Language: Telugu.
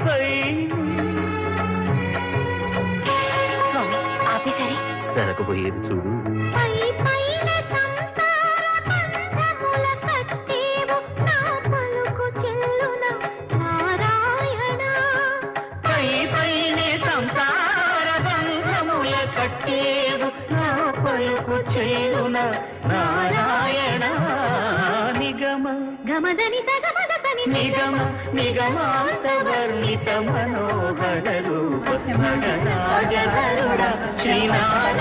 పై ఆపేసరి జరగబోయేది చూడు. కట్టేవు నా పలుకు చేయున నారాయణ నిగమ గమదని సగమగని నిగమ నిగమాంత వర్ణిత మనోహర రూప నగరాజధరుడ శ్రీనారాయణ